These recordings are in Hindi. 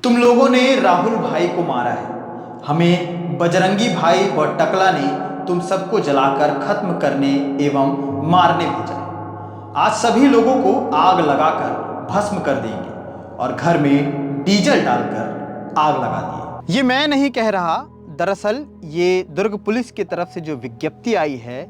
तुम लोगों ने राहुल भाई को मारा है। हमें बजरंगी भाई व टकला ने तुम सबको जलाकर खत्म करने एवं मारने भेजा है। आज सभी लोगों को आग लगाकर भस्म कर देंगे और घर में डीजल डालकर आग लगा दिए। ये मैं नहीं कह रहा, दरअसल ये दुर्ग पुलिस की तरफ से जो विज्ञप्ति आई है,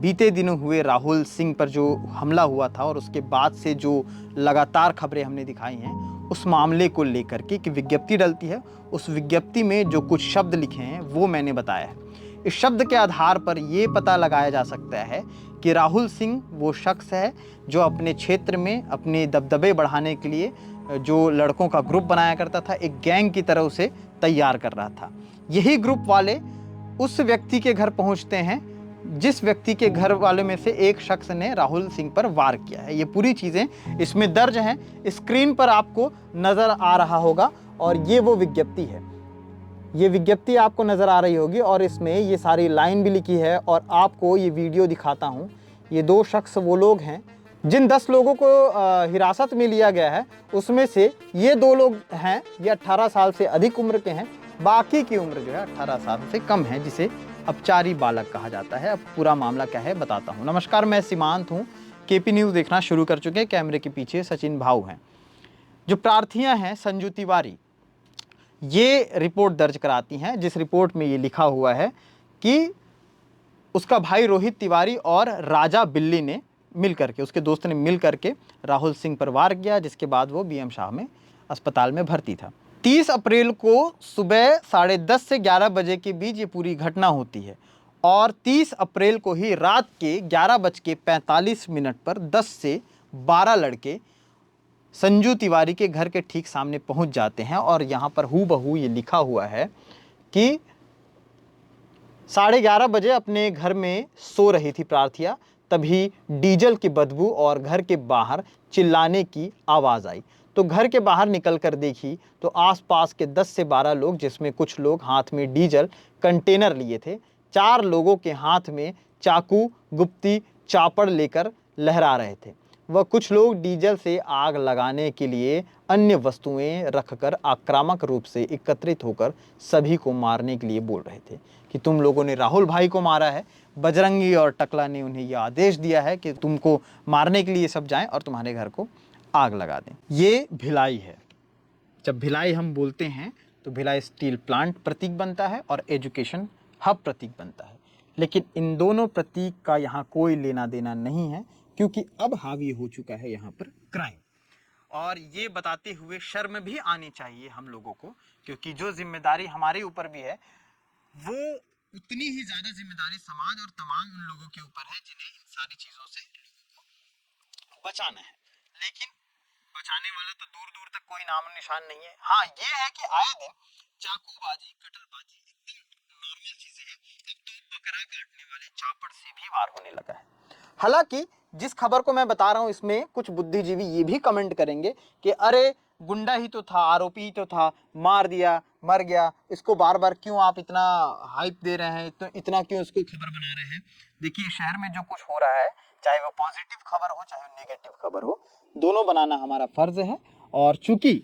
बीते दिनों हुए राहुल सिंह पर जो हमला हुआ था और उसके बाद से जो लगातार खबरें हमने दिखाई हैं, उस मामले को लेकर के कि विज्ञप्ति डलती है, उस विज्ञप्ति में जो कुछ शब्द लिखे हैं वो मैंने बताया है। इस शब्द के आधार पर ये पता लगाया जा सकता है कि राहुल सिंह वो शख्स है जो अपने क्षेत्र में अपने दबदबे बढ़ाने के लिए जो लड़कों का ग्रुप बनाया करता था, एक गैंग की तरह उसे तैयार कर रहा था। यही ग्रुप वाले उस व्यक्ति के घर पहुंचते हैं जिस व्यक्ति के घर वाले में से एक शख्स ने राहुल सिंह पर वार किया है। ये पूरी चीज़ें इसमें दर्ज हैं, स्क्रीन पर आपको नज़र आ रहा होगा और ये वो विज्ञप्ति है। ये विज्ञप्ति आपको नज़र आ रही होगी और इसमें ये सारी लाइन भी लिखी है और आपको ये वीडियो दिखाता हूँ। ये दो शख्स वो लोग हैं जिन 10 लोगों को हिरासत में लिया गया है, उसमें से ये 2 लोग हैं, ये 18 साल से अधिक उम्र के हैं, बाकी की उम्र जो है 18 साल से कम है, जिसे अपचारी बालक कहा जाता है। अब पूरा मामला क्या है बताता हूँ। नमस्कार, मैं सीमांत हूँ। केपी न्यूज़ देखना शुरू कर चुके हैं। कैमरे के पीछे सचिन भाऊ हैं। जो प्रार्थियां हैं संजू तिवारी, ये रिपोर्ट दर्ज कराती हैं, जिस रिपोर्ट में ये लिखा हुआ है कि उसका भाई रोहित तिवारी और राजा बिल्ली ने मिल करके, उसके दोस्त ने मिल करके राहुल सिंह पर वार किया, जिसके बाद वो बीएम शाह में अस्पताल में भर्ती था। 30 अप्रैल को सुबह 10:30 से 11 बजे के बीच ये पूरी घटना होती है और 30 अप्रैल को ही रात के 11:45 पर 10 से 12 लड़के संजू तिवारी के घर के ठीक सामने पहुंच जाते हैं और यहाँ पर हूबहू ये लिखा हुआ है कि 11:30 बजे अपने घर में सो रही थी प्रार्थिया, तभी डीजल की बदबू और घर के बाहर चिल्लाने की आवाज़ आई। तो घर के बाहर निकल कर देखी तो आसपास के 10 से 12 लोग, जिसमें कुछ लोग हाथ में डीजल कंटेनर लिए थे, 4 लोगों के हाथ में चाकू, गुप्ती, चापड़ लेकर लहरा रहे थे। वह कुछ लोग डीजल से आग लगाने के लिए अन्य वस्तुएं रखकर आक्रामक रूप से एकत्रित होकर सभी को मारने के लिए बोल रहे थे कि तुम लोगों ने राहुल भाई को मारा है। बजरंगी और टकला ने उन्हें यह आदेश दिया है कि तुमको मारने के लिए सब जाएं और तुम्हारे घर को आग लगा दें। ये भिलाई है। जब भिलाई हम बोलते हैं तो भिलाई स्टील प्लांट प्रतीक बनता है और एजुकेशन हब प्रतीक बनता है, लेकिन इन दोनों प्रतीक का यहाँ कोई लेना देना नहीं है, क्योंकि अब हावी हो चुका है यहाँ पर क्राइम। और ये बताते हुए शर्म भी आनी चाहिए हम लोगों को, क्योंकि जो जिम्मेदारी हमारे ऊपर भी है वो उतनी ही ज्यादा जिम्मेदारी समाज और तमाम उन लोगों के ऊपर है जिन्हें इन सारी चीजों से बचाना है। लेकिन बचाने वाला तो दूर दूर तक कोई नाम निशान नहीं है। हाँ, ये है कि आए दिन चाकूबाजी, कटलबाजी एकदम नॉर्मल चीजें हैं। अब तो बकरा काटने वाले चापड़ से भी वार होने लगा है। हालांकि जिस खबर को मैं बता रहा हूं, इसमें कुछ बुद्धिजीवी ये भी कमेंट करेंगे कि अरे गुंडा ही तो था, आरोपी ही तो था, मार दिया, मर गया, इसको बार बार क्यों आप इतना हाइप दे रहे हैं, इतना क्यों इसको खबर बना रहे हैं। देखिए, शहर में जो कुछ हो रहा है, चाहे वो पॉजिटिव खबर हो चाहे नेगेटिव खबर हो, दोनों बनाना हमारा फर्ज है। और चूंकि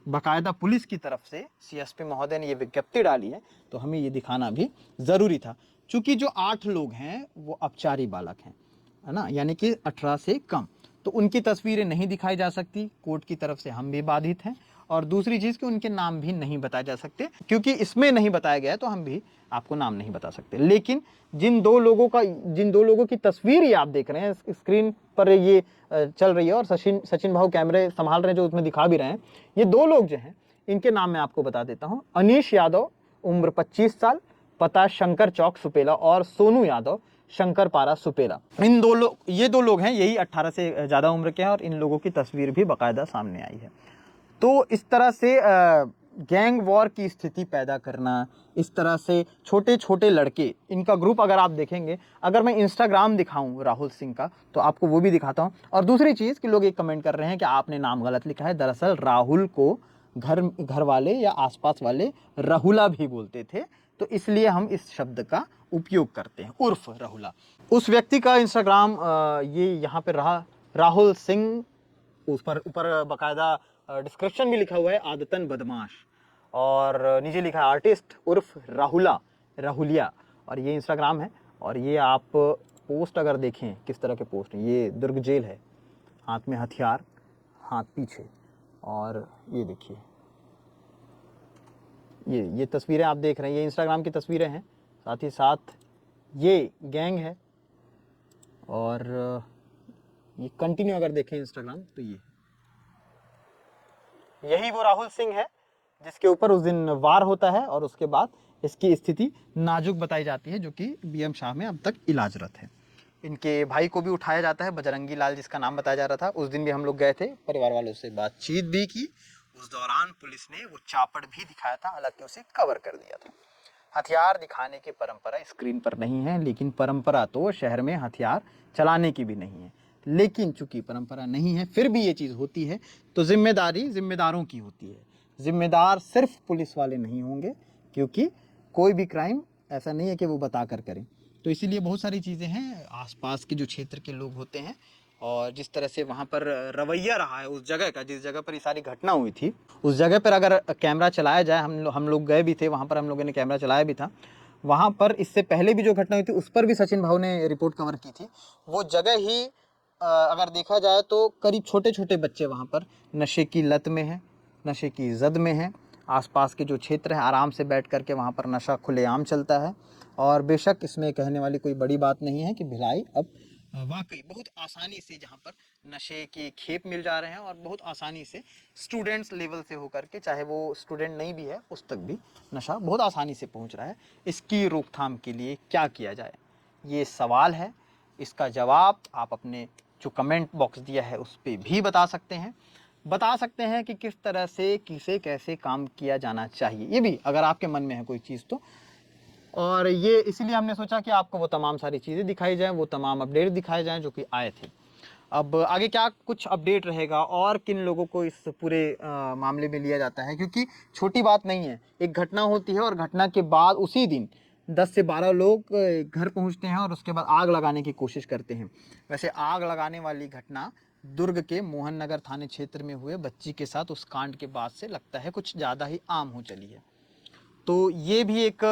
बाकायदा पुलिस की तरफ से सीएसपी महोदय ने ये विज्ञप्ति डाली है, तो हमें ये दिखाना भी जरूरी था। चूंकि जो 8 लोग हैं वो अपचारी बालक हैं, है ना, यानी कि 18 से कम, तो उनकी तस्वीरें नहीं दिखाई जा सकती। कोर्ट की तरफ से हम भी बाधित हैं। और दूसरी चीज़ कि उनके नाम भी नहीं बताए जा सकते, क्योंकि इसमें नहीं बताया गया है तो हम भी आपको नाम नहीं बता सकते। लेकिन जिन दो लोगों की तस्वीर ये आप देख रहे हैं स्क्रीन पर, ये चल रही है और सचिन भाऊ कैमरे संभाल रहे हैं जो उसमें दिखा भी रहे हैं, ये 2 लोग जो हैं इनके नाम मैं आपको बता देता हूँ। अनीश यादव, उम्र 25 साल, पता शंकर चौक सुपेला, और सोनू यादव, शंकर पारा सुपेला। ये 2 लोग हैं, यही 18 से ज़्यादा उम्र के हैं और इन लोगों की तस्वीर भी बाकायदा सामने आई है। तो इस तरह से गैंग वॉर की स्थिति पैदा करना, इस तरह से छोटे छोटे लड़के, इनका ग्रुप अगर आप देखेंगे, अगर मैं इंस्टाग्राम दिखाऊं राहुल सिंह का तो आपको वो भी दिखाता हूं। और दूसरी चीज़ कि लोग एक कमेंट कर रहे हैं कि आपने नाम गलत लिखा है। दरअसल राहुल को घर वाले या आसपास वाले राहुला भी बोलते थे, तो इसलिए हम इस शब्द का उपयोग करते हैं, उर्फ राहुला। उस व्यक्ति का इंस्टाग्राम ये यहाँ पर रहा, राहुल सिंह, उस पर ऊपर बाकायदा डिस्क्रिप्शन भी लिखा हुआ है आदतन बदमाश, और नीचे लिखा है आर्टिस्ट उर्फ राहुलिया, और ये इंस्टाग्राम है। और ये आप पोस्ट अगर देखें किस तरह के पोस्ट हैं, ये दुर्ग जेल है, हाथ में हथियार, हाथ पीछे, और ये देखिए ये तस्वीरें आप देख रहे हैं, ये इंस्टाग्राम की तस्वीरें हैं। साथ ही साथ ये गैंग है, और ये कंटिन्यू अगर देखें इंस्टाग्राम तो यही वो राहुल सिंह है जिसके ऊपर उस दिन वार होता है, और उसके बाद इसकी स्थिति नाजुक बताई जाती है, जो कि बीएम शाह में अब तक इलाजरत है। इनके भाई को भी उठाया जाता है, बजरंगी लाल जिसका नाम बताया जा रहा था। उस दिन भी हम लोग गए थे, परिवार वालों से बातचीत भी की। उस दौरान पुलिस ने वो चापड़ भी दिखाया था, हालांकि उसे कवर कर दिया था। हथियार दिखाने की परंपरा स्क्रीन पर नहीं है, लेकिन परंपरा तो शहर में हथियार चलाने की भी नहीं है। लेकिन चूंकि परंपरा नहीं है, फिर भी ये चीज़ होती है, तो जिम्मेदारी जिम्मेदारों की होती है। जिम्मेदार सिर्फ पुलिस वाले नहीं होंगे, क्योंकि कोई भी क्राइम ऐसा नहीं है कि वो बता कर करें। तो इसीलिए बहुत सारी चीज़ें हैं, आसपास के जो क्षेत्र के लोग होते हैं, और जिस तरह से वहाँ पर रवैया रहा है उस जगह का, जिस जगह पर ये सारी घटना हुई थी, उस जगह पर अगर कैमरा चलाया जाए, हम लोग गए भी थे वहाँ पर, हम लोगों ने कैमरा चलाया भी था। वहाँ पर इससे पहले भी जो घटना हुई थी उस पर भी सचिन भाऊ ने रिपोर्ट कवर की थी। वो जगह ही अगर देखा जाए तो करीब छोटे छोटे बच्चे वहाँ पर नशे की लत में हैं, नशे की जद में हैं। आसपास के जो क्षेत्र है, आराम से बैठ कर के वहाँ पर नशा खुलेआम चलता है। और बेशक इसमें कहने वाली कोई बड़ी बात नहीं है कि भिलाई अब वाकई बहुत आसानी से जहाँ पर नशे के खेप मिल जा रहे हैं, और बहुत आसानी से स्टूडेंट्स लेवल से होकर के, चाहे वो स्टूडेंट नहीं भी है, उस तक भी नशा बहुत आसानी से पहुँच रहा है। इसकी रोकथाम के लिए क्या किया जाए, ये सवाल है। इसका जवाब आप अपने जो कमेंट बॉक्स दिया है उस पर भी बता सकते हैं कि किस तरह से किसे कैसे काम किया जाना चाहिए, ये भी अगर आपके मन में है कोई चीज़ तो। और ये इसीलिए हमने सोचा कि आपको वो तमाम सारी चीज़ें दिखाई जाएं, वो तमाम अपडेट दिखाए जाएं जो कि आए थे। अब आगे क्या कुछ अपडेट रहेगा और किन लोगों को इस पूरे मामले में लिया जाता है, क्योंकि छोटी बात नहीं है। एक घटना होती है और घटना के बाद उसी दिन 10 से 12 लोग घर पहुंचते हैं और उसके बाद आग लगाने की कोशिश करते हैं। वैसे आग लगाने वाली घटना दुर्ग के मोहन नगर थाने क्षेत्र में हुए बच्ची के साथ उस कांड के बाद से लगता है कुछ ज़्यादा ही आम हो चली है। तो ये भी एक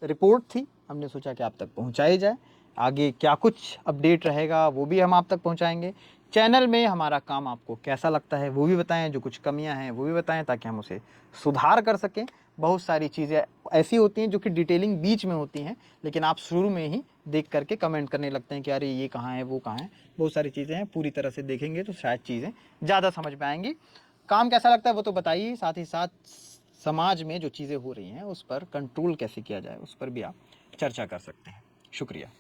रिपोर्ट थी, हमने सोचा कि आप तक पहुंचाई जाए। आगे क्या कुछ अपडेट रहेगा वो भी हम आप तक पहुंचाएंगे। चैनल में हमारा काम आपको कैसा लगता है वो भी बताएं, जो कुछ कमियां हैं वो भी बताएं, ताकि हम उसे सुधार कर सकें। बहुत सारी चीज़ें ऐसी होती हैं जो कि डिटेलिंग बीच में होती हैं, लेकिन आप शुरू में ही देख करके कमेंट करने लगते हैं कि अरे ये कहाँ है वो कहाँ है। बहुत सारी चीज़ें हैं, पूरी तरह से देखेंगे तो शायद चीज़ें ज़्यादा समझ में आएंगी। काम कैसा लगता है वो तो बताइए, साथ ही साथ समाज में जो चीज़ें हो रही हैं उस पर कंट्रोल कैसे किया जाए उस पर भी आप चर्चा कर सकते हैं। शुक्रिया।